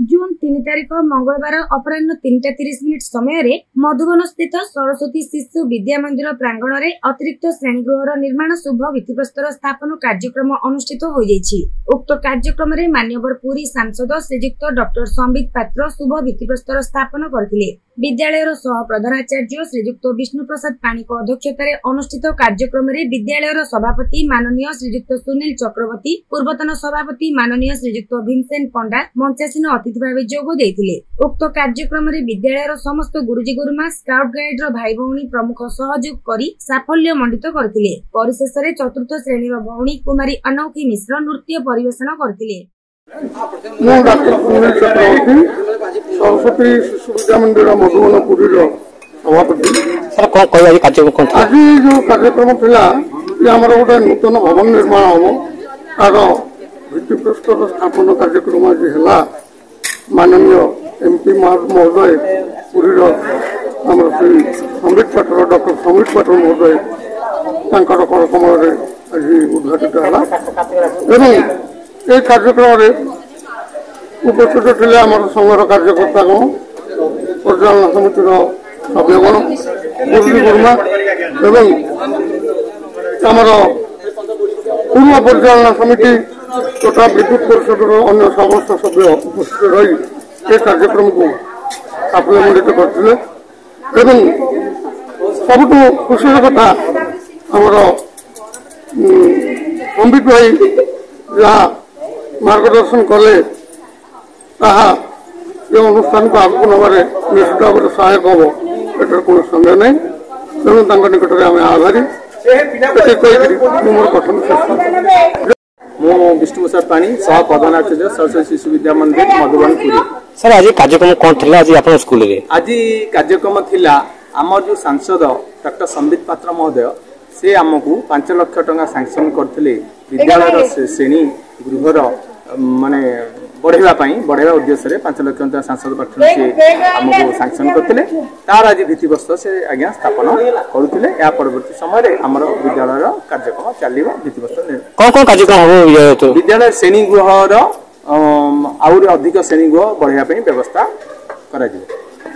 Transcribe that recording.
जून 3 तारिख मंगलवार अपराह 3:30 समय मधुबन स्थित सरस्वती शिशु विद्या मंदिर प्रांगण में अतिरिक्त श्रेणीगृहर निर्माण शुभ भित्तिप्रस्तर स्थापन कार्यक्रम अनुष्ठित हो जाइछि। उक्त कार्यक्रम में मान्यवर पुरी सांसद श्रीजुक्त डॉक्टर संबित पात्र शुभ भित्तिप्रस्तर स्थापन करथिले। विद्यालयर सह प्रधानाचार्य श्रीजुक्त विष्णु प्रसाद पाणिक अध्यक्षतार अनुष्ठित कार्यक्रम में विद्यालयर सभापति माननीय श्रीजुक्त सुनील चक्रवर्ती, पूर्वतन सभापति माननीय श्रीजुक्त भीमसेन पंडा मंचासीन अतिथि भाव जोग देइथिले। उक्त कार्यक्रम में विद्यालयर समस्त गुरुजी गुरुमा, स्काउट गाइड भाई भौणी प्रमुख सहयोग करी साफल्य मंडित करथिले। परिशेष में चतुर्थ श्रेणी भौणी कुमारी अनौखी मिश्र नृत्य परिवेषण करथिले। सरस्वती शिशु विद्या मंदिर मधुबन पुरी सभापति आज जो कार्यक्रम था गोटे नूतन भवन निर्माण हम तार भित्तिप्रस्तर स्थापन कार्यक्रम आज है। माननीय एमपी महोदय पुरी श्री संबित पात्र डॉक्टर संबित पात्र महोदय कर कमल आज उद्घाटित है। ये कार्यक्रम उपस्थित थे आम संघर कार्यकर्ता परिचालना समितिर सभ्यगण, गुरुजी गुरुमा एवं आमर पूर्व परिचालना समिति तथा विद्युत परिषद अन्य समस्त सभ्य उपस्थित रही ये कार्यक्रम को साफल्यमंडित करते। सबुठ खुशी कथा आमर संबित भाई जहाँ मार्गदर्शन कले ये अनुष्ठान को आगे नबारे निश्चित भाव में सहायक हम एटार कौन सन्देह नहीं। तेणु निकट में आम आभारी मोर कथन शेष। मु विष्णु प्रसाद पाणी सह प्रधानाचार्य सरस्वती शिशु विद्या मंदिर मधुबन पुरी। सर आज कार्यक्रम कौन थी आज आप स्कूल रे? आज कार्यक्रम थिला आमर जो सांसद डॉक्टर संबित पात्र महोदय से आमको 5 लाख टंका सैंक्शन करथिले विद्यालय श्रेणी गृहर माने बढ़ेवा उद्देश्य से 5 लाख टंका सांसद पात्र से आमको सैंक्शन करथिले। तार आज भित्तिप्रस्तर से आज्ञा स्थापन करुथिले। या परवर्ती समय आमर विद्यालय कार्यक्रम चलिबो। भित्तिप्रस्तर कौन कार्यक्रम हो विद्यालय श्रेणी गृहर आउर अधिक श्रेणी गृह बढ़ेवा व्यवस्था करा।